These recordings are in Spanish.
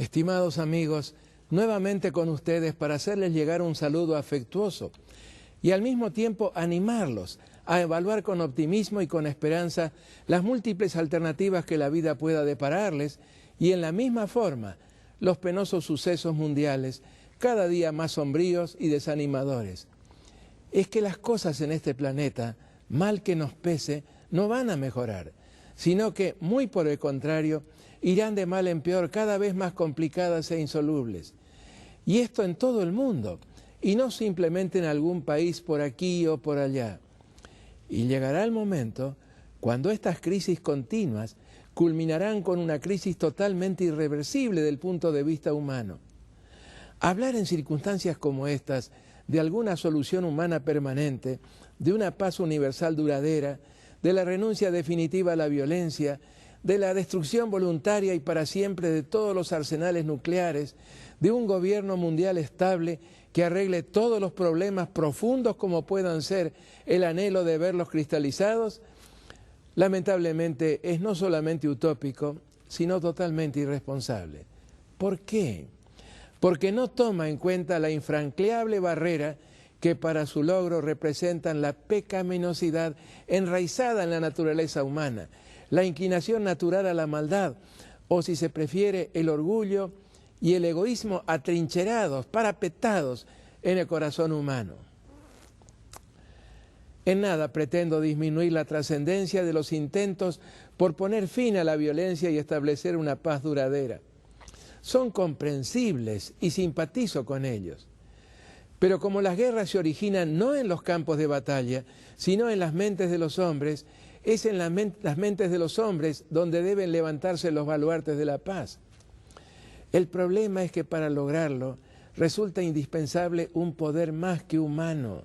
Estimados amigos, nuevamente con ustedes para hacerles llegar un saludo afectuoso y al mismo tiempo animarlos a evaluar con optimismo y con esperanza las múltiples alternativas que la vida pueda depararles y en la misma forma los penosos sucesos mundiales cada día más sombríos y desanimadores. Es que las cosas en este planeta, mal que nos pese, no van a mejorar, sino que, muy por el contrario, irán de mal en peor, cada vez más complicadas e insolubles. Y esto en todo el mundo, y no simplemente en algún país por aquí o por allá. Y llegará el momento cuando estas crisis continuas culminarán con una crisis totalmente irreversible del punto de vista humano. Hablar en circunstancias como estas de alguna solución humana permanente, de una paz universal duradera, de la renuncia definitiva a la violencia, de la destrucción voluntaria y para siempre de todos los arsenales nucleares, de un gobierno mundial estable que arregle todos los problemas profundos como puedan ser el anhelo de verlos cristalizados, lamentablemente es no solamente utópico, sino totalmente irresponsable. ¿Por qué? Porque no toma en cuenta la infranqueable barrera que para su logro representan la pecaminosidad enraizada en la naturaleza humana, la inclinación natural a la maldad, o si se prefiere, el orgullo y el egoísmo atrincherados, parapetados en el corazón humano. En nada pretendo disminuir la trascendencia de los intentos por poner fin a la violencia y establecer una paz duradera. Son comprensibles y simpatizo con ellos. Pero como las guerras se originan no en los campos de batalla, sino en las mentes de los hombres, es en las mentes de los hombres donde deben levantarse los baluartes de la paz. El problema es que para lograrlo resulta indispensable un poder más que humano,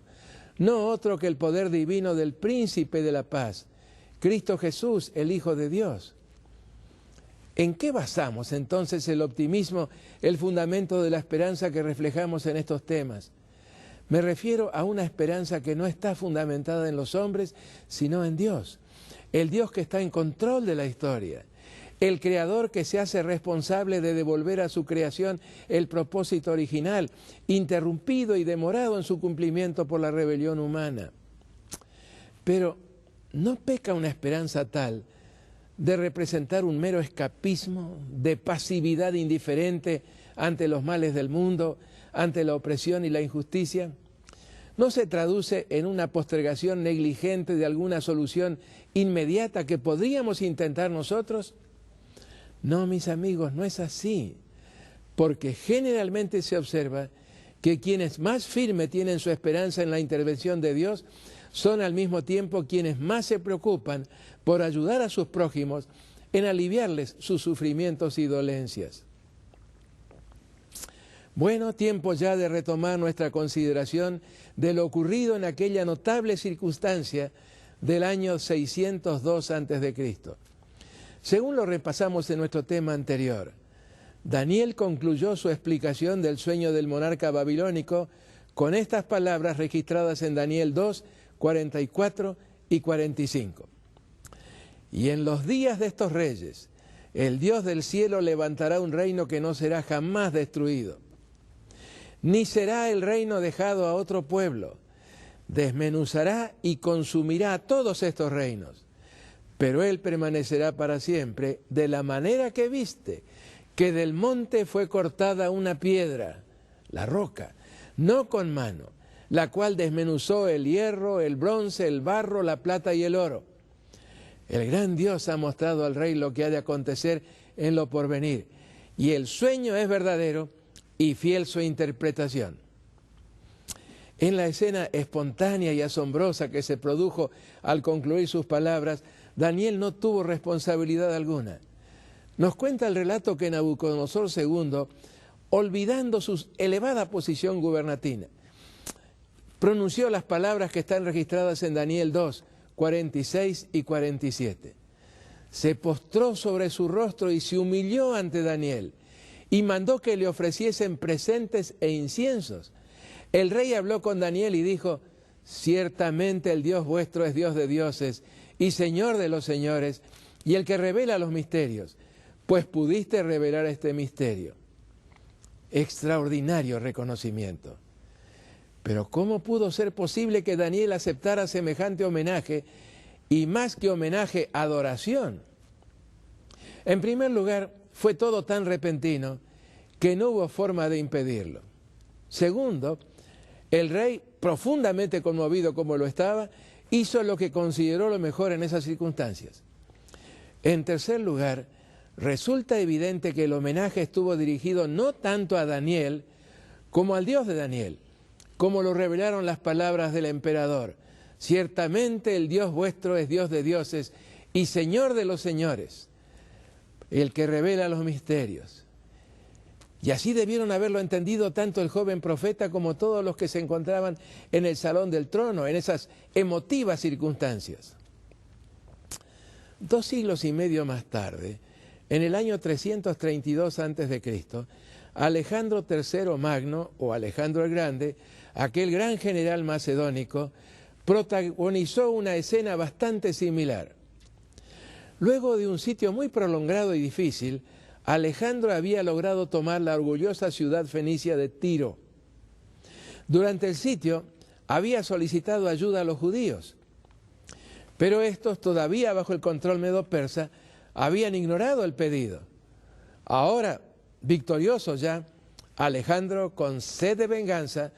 no otro que el poder divino del Príncipe de la Paz, Cristo Jesús, el Hijo de Dios. ¿En qué basamos entonces el optimismo, el fundamento de la esperanza que reflejamos en estos temas? Me refiero a una esperanza que no está fundamentada en los hombres, sino en Dios. El Dios que está en control de la historia. El Creador que se hace responsable de devolver a su creación el propósito original, interrumpido y demorado en su cumplimiento por la rebelión humana. Pero ¿no peca una esperanza tal de representar un mero escapismo, de pasividad indiferente ante los males del mundo, ante la opresión y la injusticia? ¿No se traduce en una postergación negligente de alguna solución inmediata que podríamos intentar nosotros? No, mis amigos, no es así, porque generalmente se observa que quienes más firme tienen su esperanza en la intervención de Dios son al mismo tiempo quienes más se preocupan por ayudar a sus prójimos en aliviarles sus sufrimientos y dolencias. Bueno, tiempo ya de retomar nuestra consideración de lo ocurrido en aquella notable circunstancia del año 602 a.C. Según lo repasamos en nuestro tema anterior, Daniel concluyó su explicación del sueño del monarca babilónico con estas palabras registradas en Daniel 2, 44 y 45. Y en los días de estos reyes, el Dios del cielo levantará un reino que no será jamás destruido, ni será el reino dejado a otro pueblo. Desmenuzará y consumirá todos estos reinos, pero él permanecerá para siempre de la manera que viste, que del monte fue cortada una piedra, la roca, no con mano, la cual desmenuzó el hierro, el bronce, el barro, la plata y el oro. El gran Dios ha mostrado al rey lo que ha de acontecer en lo porvenir, y el sueño es verdadero y fiel su interpretación. En la escena espontánea y asombrosa que se produjo al concluir sus palabras, Daniel no tuvo responsabilidad alguna. Nos cuenta el relato que Nabucodonosor II, olvidando su elevada posición gubernativa, pronunció las palabras que están registradas en Daniel 2, 46 y 47. Se postró sobre su rostro y se humilló ante Daniel y mandó que le ofreciesen presentes e inciensos. El rey habló con Daniel y dijo: ciertamente el Dios vuestro es Dios de dioses y Señor de los señores, y el que revela los misterios, pues pudiste revelar este misterio. extraordinario reconocimiento. Pero ¿cómo pudo ser posible que Daniel aceptara semejante homenaje y más que homenaje, adoración? En primer lugar, fue todo tan repentino que no hubo forma de impedirlo. Segundo, el rey, profundamente conmovido como lo estaba, hizo lo que consideró lo mejor en esas circunstancias. En tercer lugar, resulta evidente que el homenaje estuvo dirigido no tanto a Daniel como al Dios de Daniel, como lo revelaron las palabras del emperador. Ciertamente el Dios vuestro es Dios de dioses y Señor de los señores, el que revela los misterios. Y así debieron haberlo entendido tanto el joven profeta como todos los que se encontraban en el salón del trono, en esas emotivas circunstancias. 2 siglos y medio más tarde, en el año 332 a.C., Alejandro III Magno, o Alejandro el Grande, aquel gran general macedónico, protagonizó una escena bastante similar. Luego de un sitio muy prolongado y difícil, Alejandro había logrado tomar la orgullosa ciudad fenicia de Tiro. Durante el sitio había solicitado ayuda a los judíos, pero estos, todavía bajo el control medo-persa, habían ignorado el pedido. Ahora, victorioso ya, Alejandro, con sed de venganza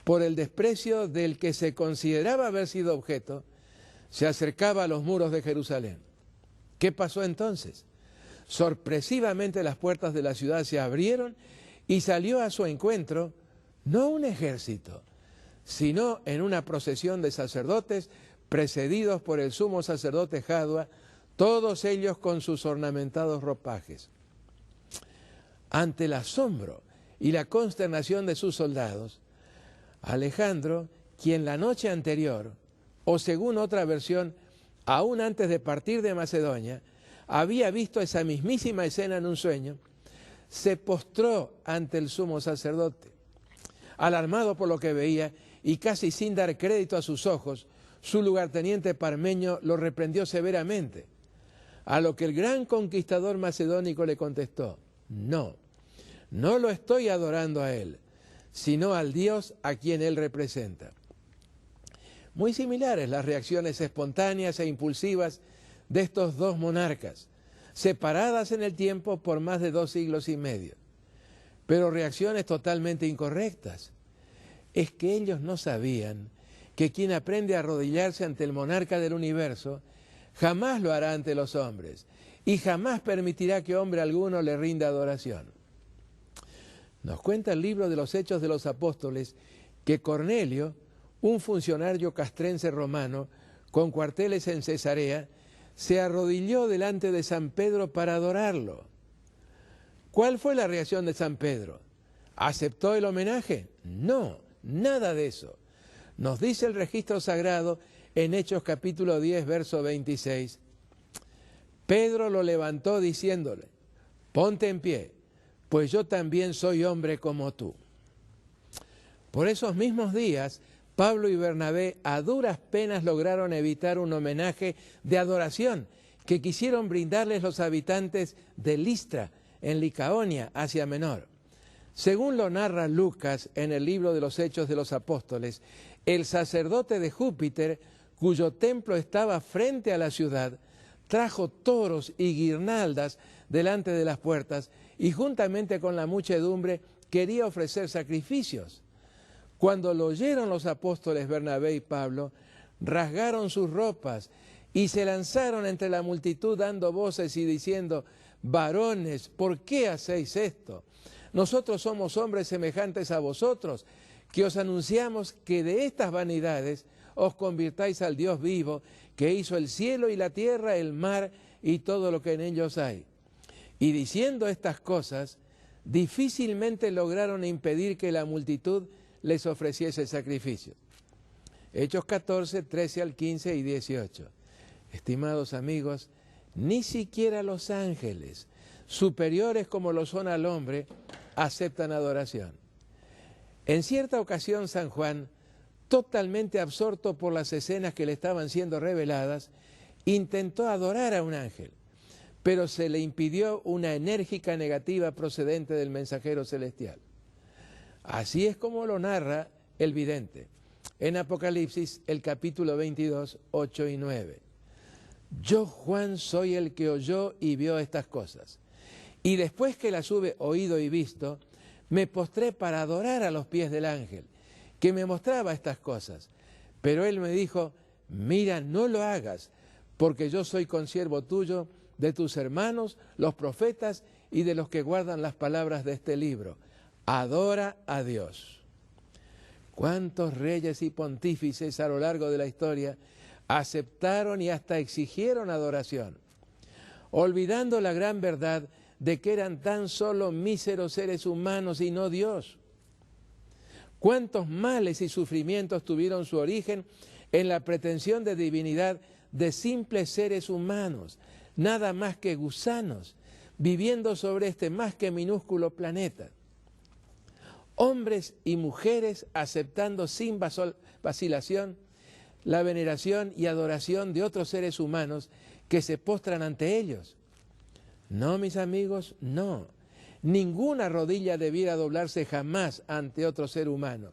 por el desprecio del que se consideraba haber sido objeto, se acercaba a los muros de Jerusalén. ¿Qué pasó entonces? Sorpresivamente las puertas de la ciudad se abrieron y salió a su encuentro no un ejército, sino en una procesión de sacerdotes precedidos por el sumo sacerdote Jadua, todos ellos con sus ornamentados ropajes. Ante el asombro y la consternación de sus soldados, Alejandro, quien la noche anterior, o según otra versión, aún antes de partir de Macedonia, había visto esa mismísima escena en un sueño, se postró ante el sumo sacerdote. Alarmado por lo que veía y casi sin dar crédito a sus ojos, su lugarteniente parmeño lo reprendió severamente, a lo que el gran conquistador macedónico le contestó: no, no lo estoy adorando a él, sino al Dios a quien él representa. Muy similares las reacciones espontáneas e impulsivas de estos dos monarcas, separadas en el tiempo por más de 2 siglos y medio, pero reacciones totalmente incorrectas. Es que ellos no sabían que quien aprende a arrodillarse ante el monarca del universo jamás lo hará ante los hombres y jamás permitirá que hombre alguno le rinda adoración. Nos cuenta el libro de los Hechos de los Apóstoles que Cornelio, un funcionario castrense romano con cuarteles en Cesarea, se arrodilló delante de San Pedro para adorarlo. ¿Cuál fue la reacción de San Pedro? ¿Aceptó el homenaje? No, nada de eso. Nos dice el registro sagrado en Hechos capítulo 10, verso 26. Pedro lo levantó diciéndole: ponte en pie, pues yo también soy hombre como tú. Por esos mismos días, Pablo y Bernabé a duras penas lograron evitar un homenaje de adoración que quisieron brindarles los habitantes de Listra, en Licaonia, Asia Menor. Según lo narra Lucas en el libro de los Hechos de los Apóstoles, el sacerdote de Júpiter, cuyo templo estaba frente a la ciudad, trajo toros y guirnaldas delante de las puertas y juntamente con la muchedumbre quería ofrecer sacrificios. Cuando lo oyeron los apóstoles Bernabé y Pablo, rasgaron sus ropas y se lanzaron entre la multitud dando voces y diciendo: varones, ¿por qué hacéis esto? Nosotros somos hombres semejantes a vosotros, que os anunciamos que de estas vanidades os convirtáis al Dios vivo, que hizo el cielo y la tierra, el mar y todo lo que en ellos hay. Y diciendo estas cosas, difícilmente lograron impedir que la multitud les ofreciese sacrificios. Hechos 14, 13 al 15 y 18. Estimados amigos, ni siquiera los ángeles, superiores como lo son al hombre, aceptan adoración. En cierta ocasión San Juan, totalmente absorto por las escenas que le estaban siendo reveladas, intentó adorar a un ángel, pero se le impidió una enérgica negativa procedente del mensajero celestial. Así es como lo narra el vidente en Apocalipsis, el capítulo 22, 8 y 9. Yo, Juan, soy el que oyó y vio estas cosas. Y después que las hube oído y visto, me postré para adorar a los pies del ángel, que me mostraba estas cosas. Pero él me dijo, mira, no lo hagas, porque yo soy consiervo tuyo, de tus hermanos, los profetas, y de los que guardan las palabras de este libro. Adora a Dios. ¿Cuántos reyes y pontífices a lo largo de la historia aceptaron y hasta exigieron adoración, olvidando la gran verdad de que eran tan solo míseros seres humanos y no Dios? ¿Cuántos males y sufrimientos tuvieron su origen en la pretensión de divinidad de simples seres humanos, nada más que gusanos, viviendo sobre este más que minúsculo planeta? Hombres y mujeres aceptando sin vacilación la veneración y adoración de otros seres humanos que se postran ante ellos. No, mis amigos, no. Ninguna rodilla debiera doblarse jamás ante otro ser humano,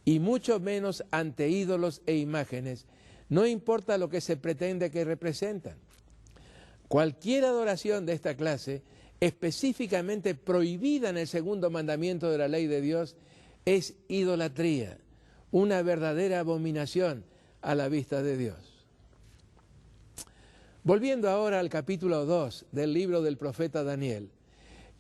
y mucho menos ante ídolos e imágenes, no importa lo que se pretende que representan. Cualquier adoración de esta clase, específicamente prohibida en el segundo mandamiento de la ley de Dios, es idolatría, una verdadera abominación a la vista de Dios. Volviendo ahora al capítulo 2 del libro del profeta Daniel,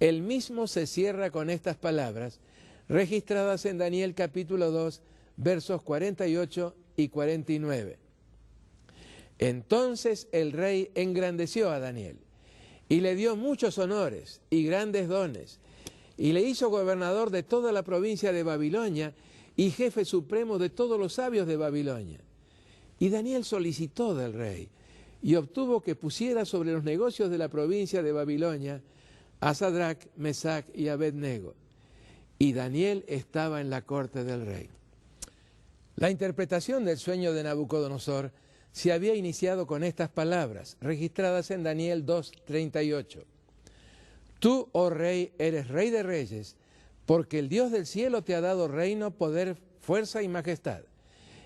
el mismo se cierra con estas palabras, registradas en Daniel capítulo 2, versos 48 y 49. Entonces el rey engrandeció a Daniel, y le dio muchos honores y grandes dones, y le hizo gobernador de toda la provincia de Babilonia y jefe supremo de todos los sabios de Babilonia. Y Daniel solicitó del rey y obtuvo que pusiera sobre los negocios de la provincia de Babilonia a Sadrac, Mesac y Abednego. Y Daniel estaba en la corte del rey. La interpretación del sueño de Nabucodonosor se había iniciado con estas palabras, registradas en Daniel 2:38. Tú, oh rey, eres rey de reyes, porque el Dios del cielo te ha dado reino, poder, fuerza y majestad.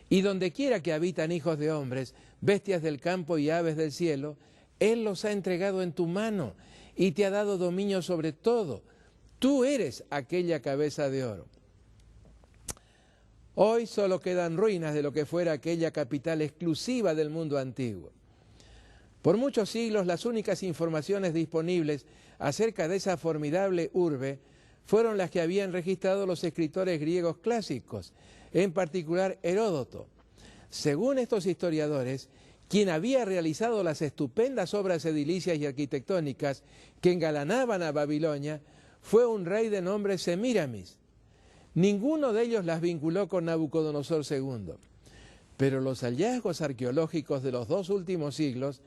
Y donde quiera que habitan hijos de hombres, bestias del campo y aves del cielo, Él los ha entregado en tu mano y te ha dado dominio sobre todo. Tú eres aquella cabeza de oro. Hoy solo quedan ruinas de lo que fuera aquella capital exclusiva del mundo antiguo. Por muchos siglos las únicas informaciones disponibles acerca de esa formidable urbe fueron las que habían registrado los escritores griegos clásicos, en particular Heródoto. Según estos historiadores, quien había realizado las estupendas obras edilicias y arquitectónicas que engalanaban a Babilonia fue un rey de nombre Semíramis. Ninguno de ellos las vinculó con Nabucodonosor II, pero los hallazgos arqueológicos de los dos últimos siglos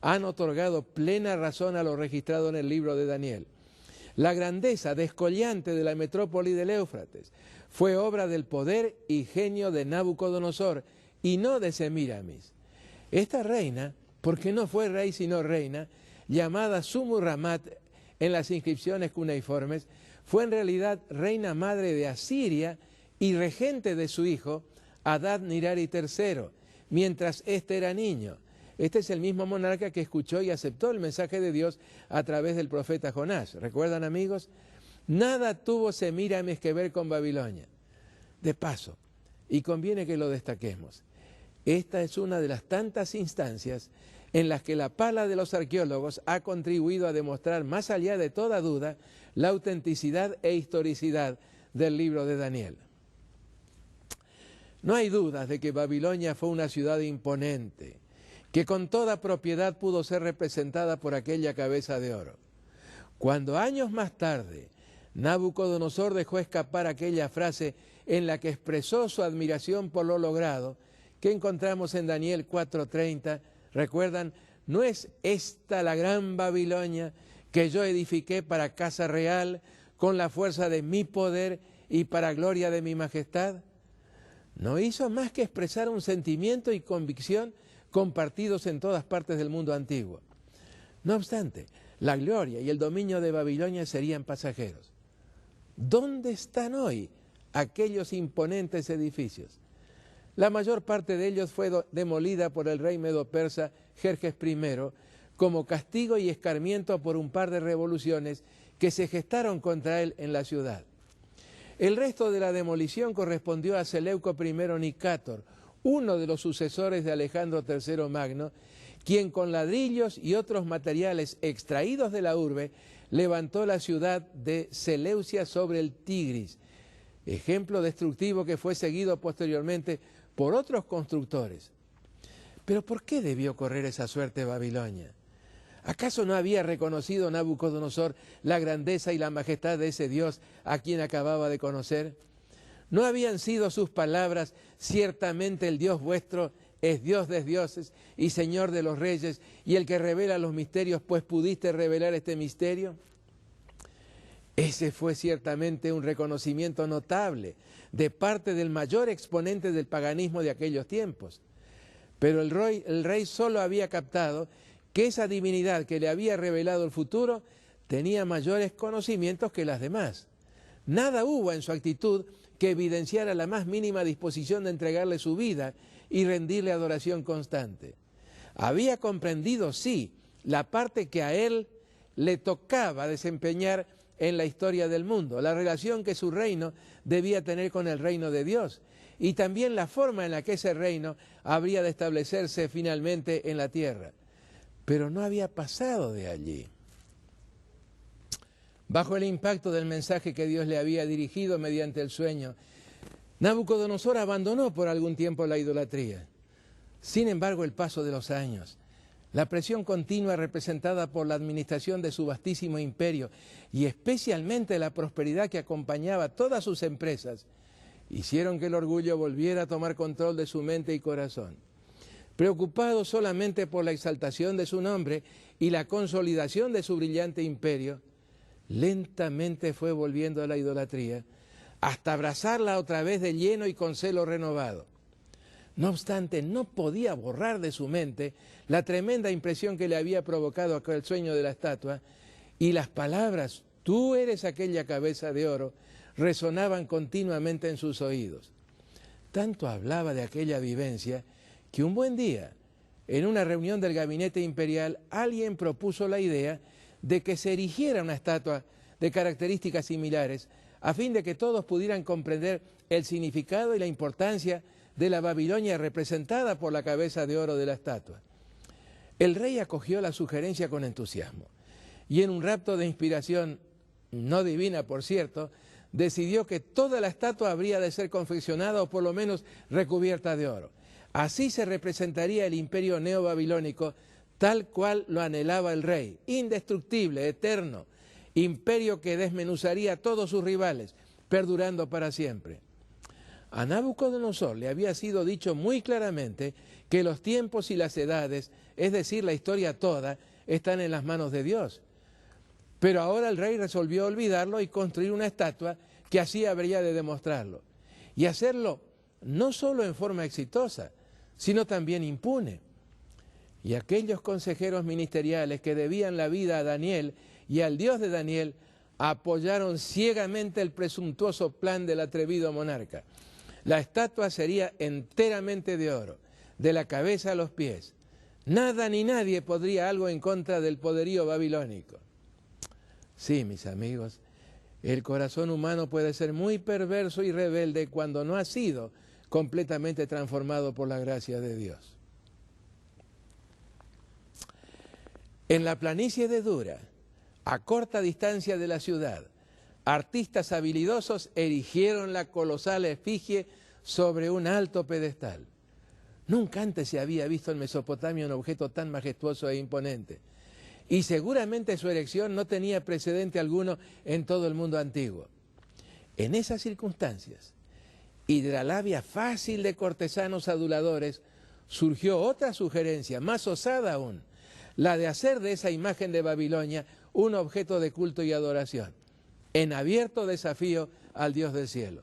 han otorgado plena razón a lo registrado en el libro de Daniel. La grandeza descollante de la metrópoli del Éufrates fue obra del poder y genio de Nabucodonosor y no de Semíramis. Esta reina, porque no fue rey sino reina, llamada Sumu-Ramat en las inscripciones cuneiformes, fue en realidad reina madre de Asiria y regente de su hijo Adad-Nirari III, mientras éste era niño. Este es el mismo monarca que escuchó y aceptó el mensaje de Dios a través del profeta Jonás. ¿Recuerdan, amigos? Nada tuvo Semíramis que ver con Babilonia. De paso, y conviene que lo destaquemos, esta es una de las tantas instancias en las que la pala de los arqueólogos ha contribuido a demostrar más allá de toda duda la autenticidad e historicidad del libro de Daniel. No hay dudas de que Babilonia fue una ciudad imponente, que con toda propiedad pudo ser representada por aquella cabeza de oro. Cuando años más tarde Nabucodonosor dejó escapar aquella frase en la que expresó su admiración por lo logrado, que encontramos en Daniel 4:30, ¿recuerdan? ¿No es esta la gran Babilonia que yo edifiqué para casa real, con la fuerza de mi poder y para gloria de mi majestad? No hizo más que expresar un sentimiento y convicción compartidos en todas partes del mundo antiguo. No obstante, la gloria y el dominio de Babilonia serían pasajeros. ¿Dónde están hoy aquellos imponentes edificios. La mayor parte de ellos fue demolida por el rey medo-persa Jerjes I como castigo y escarmiento por un par de revoluciones que se gestaron contra él en la ciudad. El resto de la demolición correspondió a Seleuco I Nicátor, uno de los sucesores de Alejandro III Magno, quien con ladrillos y otros materiales extraídos de la urbe levantó la ciudad de Seleucia sobre el Tigris, ejemplo destructivo que fue seguido posteriormente por otros constructores. Pero ¿por qué debió correr esa suerte Babilonia? ¿Acaso no había reconocido Nabucodonosor la grandeza y la majestad de ese Dios a quien acababa de conocer? ¿No habían sido sus palabras: ciertamente el Dios vuestro es Dios de dioses y Señor de los reyes, y el que revela los misterios, pues pudiste revelar este misterio? Ese fue ciertamente un reconocimiento notable de parte del mayor exponente del paganismo de aquellos tiempos. Pero el rey solo había captado que esa divinidad que le había revelado el futuro tenía mayores conocimientos que las demás. Nada hubo en su actitud que evidenciara la más mínima disposición de entregarle su vida y rendirle adoración constante. Había comprendido, sí, la parte que a él le tocaba desempeñar en la historia del mundo, la relación que su reino debía tener con el reino de Dios, y también la forma en la que ese reino habría de establecerse finalmente en la tierra. Pero no había pasado de allí. Bajo el impacto del mensaje que Dios le había dirigido mediante el sueño, Nabucodonosor abandonó por algún tiempo la idolatría. Sin embargo, el paso de los años, la presión continua representada por la administración de su vastísimo imperio y especialmente la prosperidad que acompañaba todas sus empresas, hicieron que el orgullo volviera a tomar control de su mente y corazón. Preocupado solamente por la exaltación de su nombre y la consolidación de su brillante imperio, lentamente fue volviendo a la idolatría, hasta abrazarla otra vez de lleno y con celo renovado. No obstante, no podía borrar de su mente la tremenda impresión que le había provocado aquel sueño de la estatua, y las palabras «Tú eres aquella cabeza de oro» resonaban continuamente en sus oídos. Tanto hablaba de aquella vivencia que un buen día, en una reunión del gabinete imperial, alguien propuso la idea de que se erigiera una estatua de características similares, a fin de que todos pudieran comprender el significado y la importancia de la Babilonia representada por la cabeza de oro de la estatua. El rey acogió la sugerencia con entusiasmo, y en un rapto de inspiración, no divina por cierto, decidió que toda la estatua habría de ser confeccionada o por lo menos recubierta de oro. Así se representaría el imperio neobabilónico tal cual lo anhelaba el rey, indestructible, eterno, imperio que desmenuzaría a todos sus rivales, perdurando para siempre. A Nabucodonosor le había sido dicho muy claramente que los tiempos y las edades, es decir, la historia toda, están en las manos de Dios. Pero ahora el rey resolvió olvidarlo y construir una estatua que así habría de demostrarlo. Y hacerlo no solo en forma exitosa, sino también impune. Y aquellos consejeros ministeriales que debían la vida a Daniel y al Dios de Daniel apoyaron ciegamente el presuntuoso plan del atrevido monarca. La estatua sería enteramente de oro, de la cabeza a los pies. Nada ni nadie podría algo en contra del poderío babilónico. Sí, mis amigos, el corazón humano puede ser muy perverso y rebelde cuando no ha sido completamente transformado por la gracia de Dios. En la planicie de Dura, a corta distancia de la ciudad, artistas habilidosos erigieron la colosal efigie sobre un alto pedestal. Nunca antes se había visto en Mesopotamia un objeto tan majestuoso e imponente, y seguramente su erección no tenía precedente alguno en todo el mundo antiguo. En esas circunstancias, y de la labia fácil de cortesanos aduladores, surgió otra sugerencia, más osada aún, la de hacer de esa imagen de Babilonia un objeto de culto y adoración, en abierto desafío al Dios del cielo.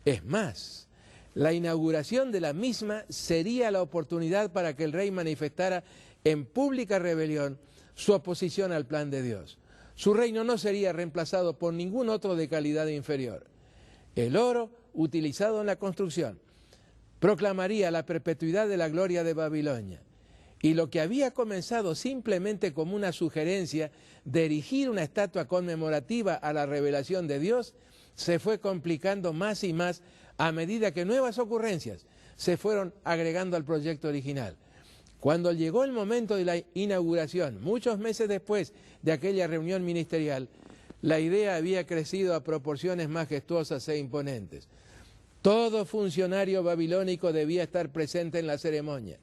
Es más, la inauguración de la misma sería la oportunidad para que el rey manifestara en pública rebelión su oposición al plan de Dios. Su reino no sería reemplazado por ningún otro de calidad inferior. el oro utilizado en la construcción, proclamaría la perpetuidad de la gloria de Babilonia. Y lo que había comenzado simplemente como una sugerencia de erigir una estatua conmemorativa a la revelación de Dios, se fue complicando más y más a medida que nuevas ocurrencias se fueron agregando al proyecto original. Cuando llegó el momento de la inauguración, muchos meses después de aquella reunión ministerial, la idea había crecido a proporciones majestuosas e imponentes. Todo funcionario babilónico debía estar presente en la ceremonia.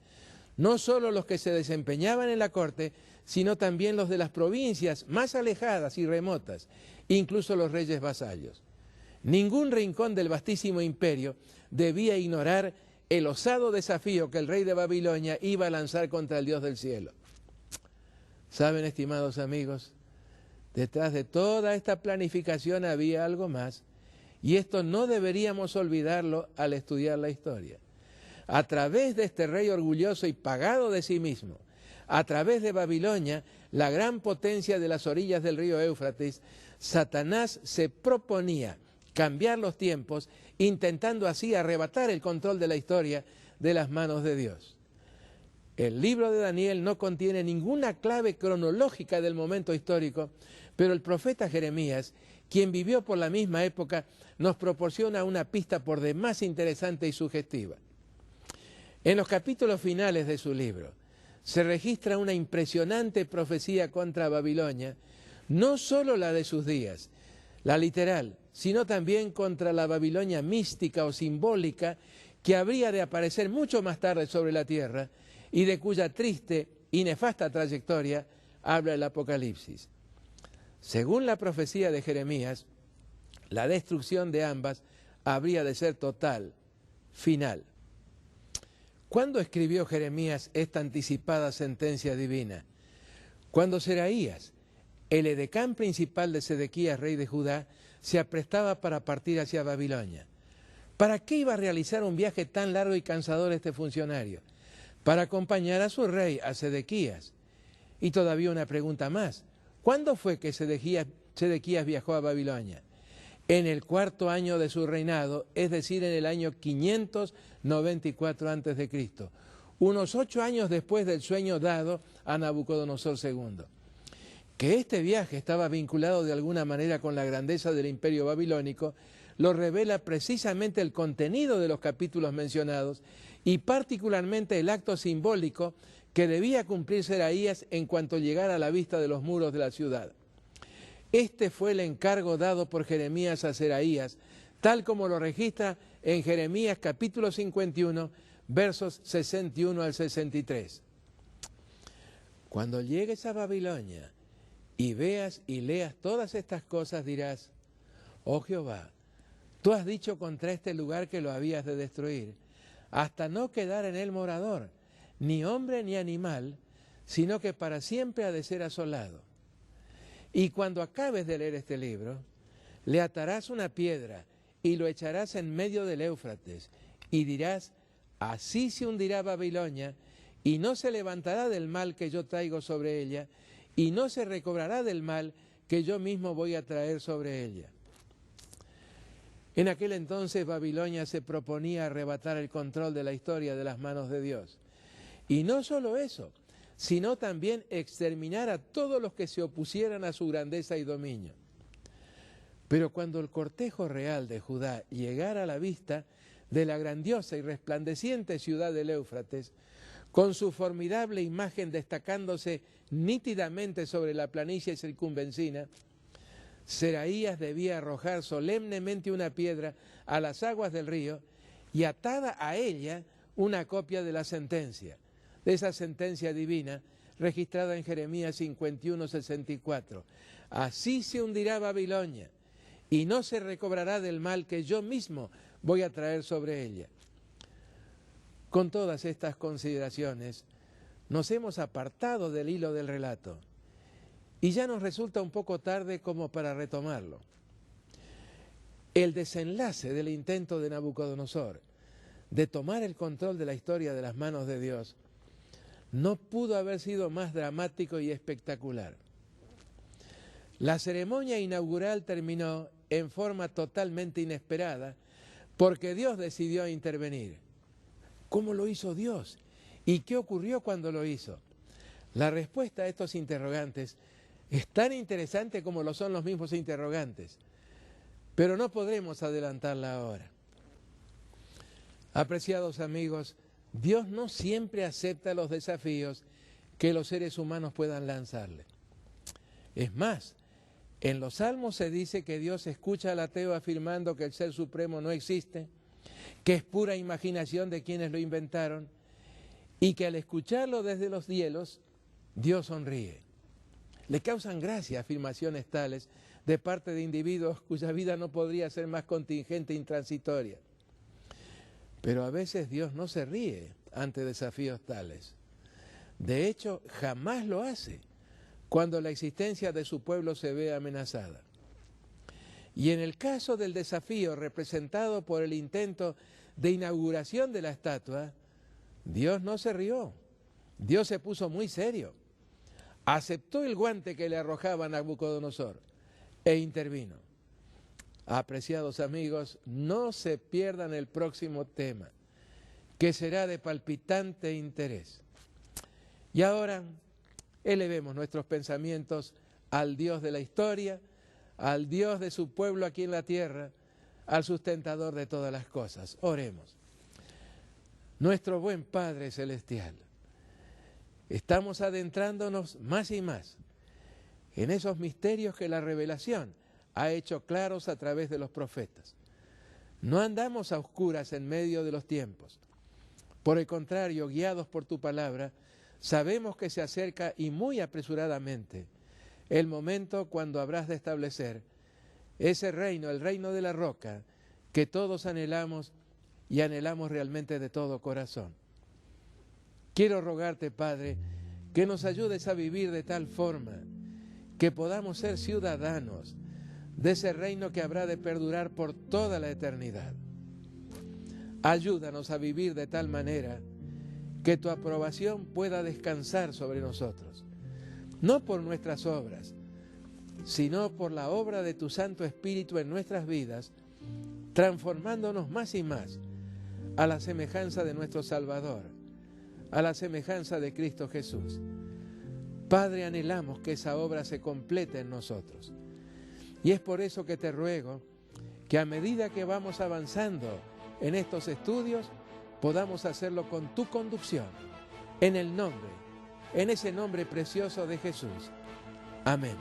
No solo los que se desempeñaban en la corte, sino también los de las provincias más alejadas y remotas, incluso los reyes vasallos. Ningún rincón del vastísimo imperio debía ignorar el osado desafío que el rey de Babilonia iba a lanzar contra el Dios del cielo. ¿Saben, estimados amigos? Detrás de toda esta planificación había algo más, y esto no deberíamos olvidarlo al estudiar la historia. A través de este rey orgulloso y pagado de sí mismo, a través de Babilonia, la gran potencia de las orillas del río Éufrates, Satanás se proponía cambiar los tiempos, intentando así arrebatar el control de la historia de las manos de Dios. El libro de Daniel no contiene ninguna clave cronológica del momento histórico, pero el profeta Jeremías, quien vivió por la misma época, nos proporciona una pista por demás interesante y sugestiva. En los capítulos finales de su libro se registra una impresionante profecía contra Babilonia, no solo la de sus días, la literal, sino también contra la Babilonia mística o simbólica que habría de aparecer mucho más tarde sobre la tierra y de cuya triste y nefasta trayectoria habla el Apocalipsis. Según la profecía de Jeremías, la destrucción de ambas habría de ser total, final. ¿Cuándo escribió Jeremías esta anticipada sentencia divina? Cuando Seraías, el edecán principal de Sedequías, rey de Judá, se aprestaba para partir hacia Babilonia. ¿Para qué iba a realizar un viaje tan largo y cansador este funcionario? Para acompañar a su rey, a Sedequías. Y todavía una pregunta más. ¿Cuándo fue que Sedequías viajó a Babilonia? En el 4º año de su reinado, es decir, en el año 594 a.C., unos 8 años después del sueño dado a Nabucodonosor II. Que este viaje estaba vinculado de alguna manera con la grandeza del imperio babilónico, lo revela precisamente el contenido de los capítulos mencionados y particularmente el acto simbólico que debía cumplir Seraías en cuanto llegara a la vista de los muros de la ciudad. Este fue el encargo dado por Jeremías a Seraías, tal como lo registra en Jeremías capítulo 51, versos 61 al 63. Cuando llegues a Babilonia y veas y leas todas estas cosas, dirás: oh Jehová, tú has dicho contra este lugar que lo habías de destruir, hasta no quedar en él morador, ni hombre ni animal, sino que para siempre ha de ser asolado. Y cuando acabes de leer este libro, le atarás una piedra y lo echarás en medio del Éufrates, y dirás: así se hundirá Babilonia, y no se levantará del mal que yo traigo sobre ella, y no se recobrará del mal que yo mismo voy a traer sobre ella. En aquel entonces Babilonia se proponía arrebatar el control de la historia de las manos de Dios. Y no solo eso, sino también exterminar a todos los que se opusieran a su grandeza y dominio. Pero cuando el cortejo real de Judá llegara a la vista de la grandiosa y resplandeciente ciudad del Éufrates, con su formidable imagen destacándose nítidamente sobre la planicie circunvencina, Seraías debía arrojar solemnemente una piedra a las aguas del río y atada a ella una copia de la sentencia, de esa sentencia divina registrada en Jeremías 51:64. Así se hundirá Babilonia y no se recobrará del mal que yo mismo voy a traer sobre ella. Con todas estas consideraciones, nos hemos apartado del hilo del relato y ya nos resulta un poco tarde como para retomarlo. El desenlace del intento de Nabucodonosor de tomar el control de la historia de las manos de Dios no pudo haber sido más dramático y espectacular. La ceremonia inaugural terminó en forma totalmente inesperada porque Dios decidió intervenir. ¿Cómo lo hizo Dios? ¿Y qué ocurrió cuando lo hizo? La respuesta a estos interrogantes es tan interesante como lo son los mismos interrogantes, pero no podremos adelantarla ahora. Apreciados amigos, Dios no siempre acepta los desafíos que los seres humanos puedan lanzarle. Es más, en los Salmos se dice que Dios escucha al ateo afirmando que el Ser Supremo no existe, que es pura imaginación de quienes lo inventaron, y que al escucharlo desde los cielos, Dios sonríe. Le causan gracia afirmaciones tales de parte de individuos cuya vida no podría ser más contingente e intransitoria. Pero a veces Dios no se ríe ante desafíos tales. De hecho, jamás lo hace cuando la existencia de su pueblo se ve amenazada. Y en el caso del desafío representado por el intento de inauguración de la estatua, Dios no se rió. Dios se puso muy serio. Aceptó el guante que le arrojaba Nabucodonosor e intervino. Apreciados amigos, no se pierdan el próximo tema, que será de palpitante interés. Y ahora elevemos nuestros pensamientos al Dios de la historia, al Dios de su pueblo aquí en la tierra, al sustentador de todas las cosas. Oremos. Nuestro buen Padre Celestial, estamos adentrándonos más y más en esos misterios que la revelación ha hecho claros a través de los profetas. No andamos a oscuras en medio de los tiempos. Por el contrario, guiados por tu palabra, sabemos que se acerca y muy apresuradamente el momento cuando habrás de establecer ese reino, el reino de la roca, que todos anhelamos y anhelamos realmente de todo corazón. Quiero rogarte, Padre, que nos ayudes a vivir de tal forma que podamos ser ciudadanos de ese reino que habrá de perdurar por toda la eternidad. Ayúdanos a vivir de tal manera que tu aprobación pueda descansar sobre nosotros, no por nuestras obras, sino por la obra de tu Santo Espíritu en nuestras vidas, transformándonos más y más a la semejanza de nuestro Salvador, a la semejanza de Cristo Jesús. Padre, anhelamos que esa obra se complete en nosotros. Y es por eso que te ruego que a medida que vamos avanzando en estos estudios, podamos hacerlo con tu conducción, en ese nombre precioso de Jesús. Amén.